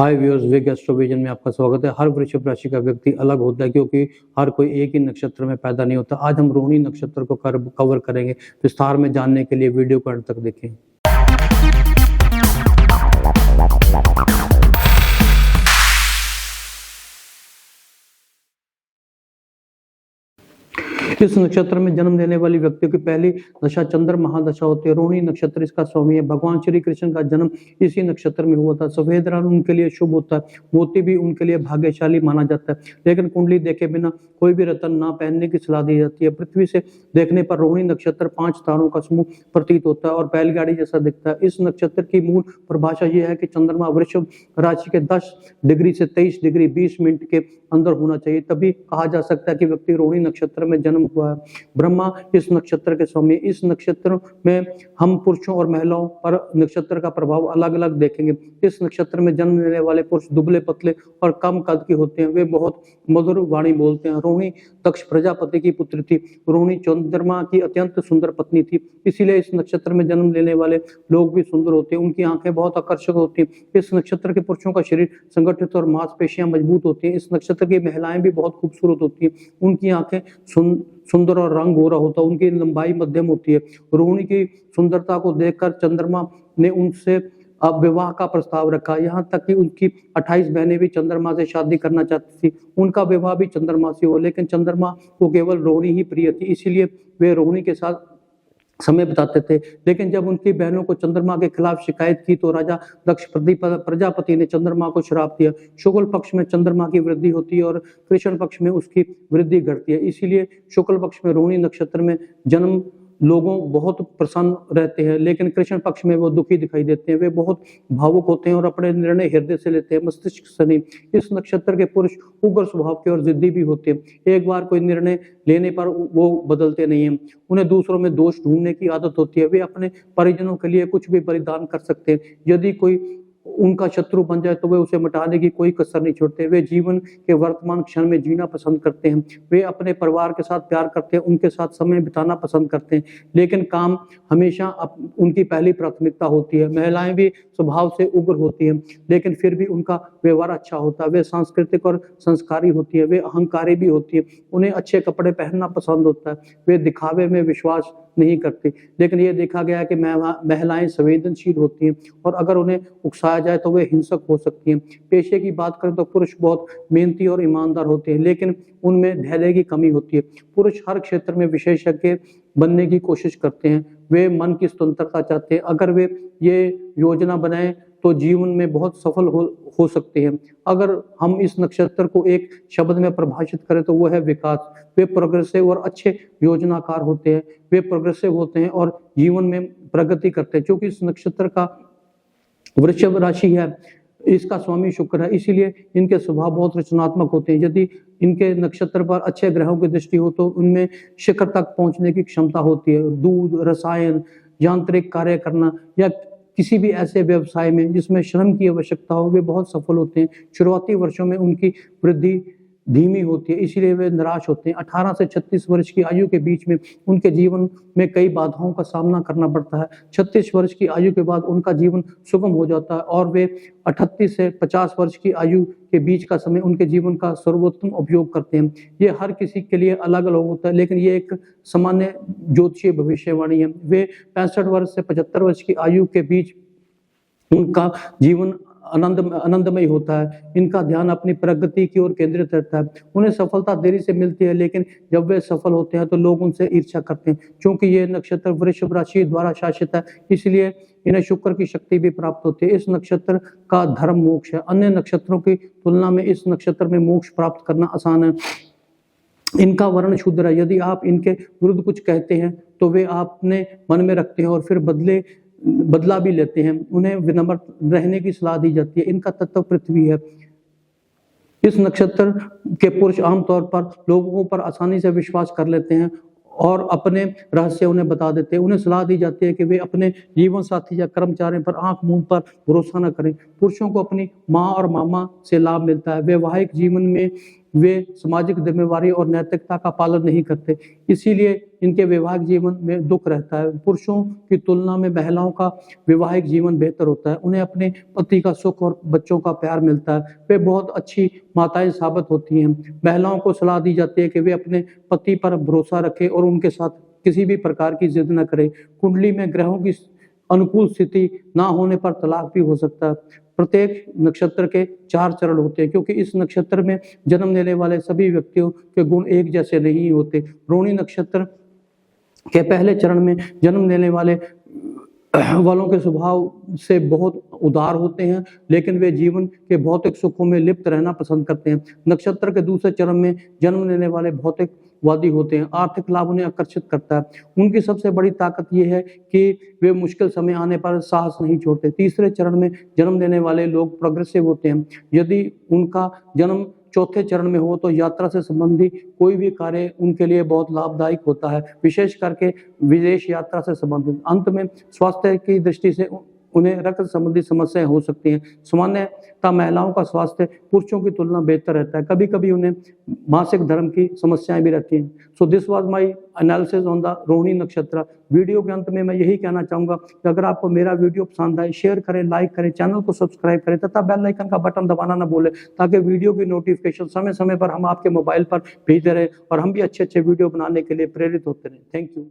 हाय viewers, wig एस्ट्रोविजन में आपका स्वागत है। हर वृषभ राशि का व्यक्ति अलग होता है क्योंकि हर कोई एक ही नक्षत्र में पैदा नहीं होता। आज हम रोहिणी नक्षत्र को कवर करेंगे। विस्तार में जानने के लिए वीडियो को अंत तक देखें। इस नक्षत्र में जन्म लेने वाली व्यक्तियों की पहली दशा चंद्र महादशा होती है। रोहिणी नक्षत्र इसका स्वामी है। भगवान श्री कृष्ण का जन्म इसी नक्षत्र में हुआ था। सफेद रंग उनके लिए शुभ होता है। मोती भी उनके लिए भाग्यशाली माना जाता है। लेकिन कुंडली देखे बिना कोई भी रत्न ना पहनने की सलाह दी जाती है। पृथ्वी से देखने पर रोहिणी नक्षत्र 5 तारों का समूह प्रतीत होता है और बैलगाड़ी जैसा दिखता है। इस नक्षत्र की मूल परिभाषा यह है कि चंद्रमा वृषभ राशि के 10 डिग्री से 23 डिग्री 20 मिनट के अंदर होना चाहिए, तभी कहा जा सकता है कि व्यक्ति रोहिणी नक्षत्र में जन्म हुआ है। ब्रह्मा इस नक्षत्र के स्वामी। इस नक्षत्र में हम पुरुषों और महिलाओं पर नक्षत्र का प्रभाव अलग अलग देखेंगे। इस नक्षत्र में जन्म लेने वाले पुरुष दुबले पतले और कम कद के होते हैं। वे बहुत मधुर वाणी बोलते हैं। रोहिणी दक्ष प्रजापति की पुत्री थी। रोहिणी चंद्रमा की अत्यंत सुंदर पत्नी थी। इसीलिए इस नक्षत्र में जन्म लेने वाले लोग भी सुंदर होते हैं। उनकी आंखें बहुत आकर्षक होती हैं। इस नक्षत्र के पुरुषों का शरीर संगठित और मांसपेशियां मजबूत होती हैं। इस नक्षत्र की महिलाएं भी बहुत खूबसूरत होती हैं। उनकी आंखें सुंदर और रंग गोरा होता है। उनकी लंबाई मध्यम होती है। रोहिणी की सुंदरता को देखकर चंद्रमा ने उनसे अब विवाह का प्रस्ताव रखा। यहाँ तक कि उनकी 28 बहनें भी चंद्रमा से शादी करना चाहती थी। उनका विवाह भी चंद्रमा से हुआ, लेकिन चंद्रमा को केवल रोहिणी ही प्रिय थी। इसीलिए वे रोहिणी के साथ समय बिताते थे। लेकिन जब उनकी बहनों को चंद्रमा के खिलाफ शिकायत की तो राजा दक्ष प्रजापति ने चंद्रमा को श्राप दिया। शुक्ल पक्ष में चंद्रमा की वृद्धि होती है और कृष्ण पक्ष में उसकी वृद्धि घटती है। इसीलिए शुक्ल पक्ष में रोहिणी नक्षत्र में जन्म लोगों बहुत प्रसन्न रहते हैं, लेकिन कृष्ण पक्ष में वो दुखी दिखाई देते हैं। वे बहुत भावुक होते हैं और अपने निर्णय हृदय से लेते हैं, मस्तिष्क से नहीं। इस नक्षत्र के पुरुष उग्र स्वभाव के और जिद्दी भी होते हैं। एक बार कोई निर्णय लेने पर वो बदलते नहीं हैं। उन्हें दूसरों में दोष ढूंढने की आदत होती है। वे अपने परिजनों के लिए कुछ भी बलिदान कर सकते हैं। यदि कोई उनका शत्रु बन जाए तो वे उसे मिटाने की कोई कसर नहीं छोड़ते। वे जीवन के वर्तमान क्षण में जीना पसंद करते हैं। वे अपने परिवार के साथ प्यार करते हैं, उनके साथ समय बिताना पसंद करते हैं, लेकिन काम हमेशा उनकी पहली प्राथमिकता होती है। महिलाएं भी स्वभाव से उग्र होती हैं, लेकिन फिर भी उनका व्यवहार अच्छा होता है। वे सांस्कृतिक और संस्कारी होती है। वे अहंकारी भी होती है। उन्हें अच्छे कपड़े पहनना पसंद होता है। वे दिखावे में विश्वास नहीं करती, लेकिन ये देखा गया है कि महिलाएं संवेदनशील होती हैं और अगर उन्हें उकसाया जाए तो वे हिंसक हो सकती हैं। पेशे की बात करें तो पुरुष बहुत मेहनती और ईमानदार होते हैं, लेकिन उनमें धैर्य की कमी होती है। पुरुष हर क्षेत्र में विशेषज्ञ बनने की कोशिश करते हैं। वे मन की स्वतंत्रता चाहते हैं। अगर वे ये योजना बनाएं तो जीवन में बहुत सफल हो सकते हैं। अगर हम इस नक्षत्र को एक शब्द में परिभाषित करें तो वो है विकास। वे प्रोग्रेसिव और अच्छे योजनाकार होते हैं। वे प्रोग्रेसिव होते हैं और जीवन में प्रगति करते हैं। क्योंकि इस नक्षत्र का वृषभ राशि है, इसका स्वामी शुक्र है, इसीलिए इनके स्वभाव बहुत रचनात्मक होते हैं। यदि इनके नक्षत्र पर अच्छे ग्रहों की दृष्टि हो तो उनमें शिखर तक पहुंचने की क्षमता होती है। दूध, रसायन, यांत्रिक कार्य करना या किसी भी ऐसे व्यवसाय में जिसमें श्रम की आवश्यकता हो, वे बहुत सफल होते हैं। शुरुआती वर्षों में उनकी वृद्धि धीमी होती है, इसीलिए वे निराश होते हैं। 18 से 36 वर्ष की आयु के बीच में उनके जीवन में कई बाधाओं का सामना करना पड़ता है। 36 वर्ष की आयु के बाद उनका जीवन सुगम हो जाता है और वे 38 से 50 वर्ष की आयु के बीच का समय उनके जीवन का सर्वोत्तम उपयोग करते हैं। ये हर किसी के लिए अलग अलग होता है, लेकिन ये एक सामान्य ज्योतिषीय भविष्यवाणी है। वे 65 वर्ष से 75 वर्ष की आयु के बीच उनका जीवन आनंदमय होता है। इनका ध्यान अपनी प्रगति की ओर केंद्रित रहता है। उन्हें सफलता देरी से मिलती है, लेकिन जब वे सफल होते हैं तो लोग उनसे ईर्ष्या करते हैं। क्योंकि ये नक्षत्र वृषभ राशि द्वारा शासित है, इसलिए इन्हें शुक्र की शक्ति भी प्राप्त होती है। इस नक्षत्र का धर्म मोक्ष है। अन्य नक्षत्रों की तुलना में इस नक्षत्र में मोक्ष प्राप्त करना आसान है। इनका वर्ण शूद्र है। यदि आप इनके विरुद्ध कुछ कहते हैं तो वे आपने मन में रखते हैं और फिर बदला भी लेते हैं। उन्हें विनम्र रहने की सलाह दी जाती है। इनका तत्व पृथ्वी है। इस नक्षत्र के पुरुष आमतौर पर लोगों पर आसानी से विश्वास कर लेते हैं और अपने रहस्य उन्हें बता देते हैं। उन्हें सलाह दी जाती है कि वे अपने जीवन साथी या कर्मचारियों पर आंख मूंद पर भरोसा न करें। पुरुषों को अपनी माँ और मामा से लाभ मिलता है। वैवाहिक जीवन में वे सामाजिक जिम्मेवारी और नैतिकता का पालन नहीं करते, इसीलिए इनके वैवाहिक जीवन में दुख रहता है। पुरुषों की तुलना में महिलाओं का वैवाहिक जीवन बेहतर होता है, उन्हें अपने पति का सुख और बच्चों का प्यार मिलता है, वे बहुत अच्छी माताएं साबित होती हैं। महिलाओं को सलाह दी जाती है कि वे अपने पति पर भरोसा रखें और उनके साथ किसी भी प्रकार की जिद न करें। कुंडली में ग्रहों की अनुकूल स्थिति ना होने पर तलाक भी हो सकता है। प्रत्येक नक्षत्र के 4 चरण होते हैं, क्योंकि इस नक्षत्र में जन्म लेने वाले सभी व्यक्तियों के गुण एक जैसे नहीं होते। रोहिणी नक्षत्र के पहले चरण में जन्म लेने वालों के स्वभाव से बहुत उदार होते हैं, लेकिन वे जीवन के भौतिक सुखों में लिप्त रहना पसंद करते हैं। नक्षत्र के दूसरे चरण में जन्म लेने वाले भौतिकवादी होते हैं, आर्थिक लाभ उन्हें आकर्षित करता है। उनकी सबसे बड़ी ताकत यह है कि वे मुश्किल समय आने पर साहस नहीं छोड़ते। तीसरे चरण में जन्म लेने वाले लोग प्रोग्रेसिव होते हैं। यदि उनका जन्म चौथे चरण में हो तो यात्रा से संबंधी कोई भी कार्य उनके लिए बहुत लाभदायक होता है, विशेष करके विदेश यात्रा से संबंधित। अंत में स्वास्थ्य की दृष्टि से उन्हें रक्त संबंधी समस्याएं हो सकती हैं। सामान्यतः महिलाओं का स्वास्थ्य पुरुषों की तुलना बेहतर रहता है, कभी कभी उन्हें मासिक धर्म की समस्याएं भी रहती हैं। So this was my analysis on the Rohini नक्षत्र। वीडियो के अंत में मैं यही कहना चाहूंगा कि अगर आपको मेरा वीडियो पसंद आए, शेयर करें, लाइक करें, चैनल को सब्सक्राइब करें तथा बेल आइकन का बटन दबाना ना भूलें, ताकि वीडियो की नोटिफिकेशन समय समय पर हम आपके मोबाइल पर भेजते रहें और हम भी अच्छे अच्छे वीडियो बनाने के लिए प्रेरित होते रहें। Thank you.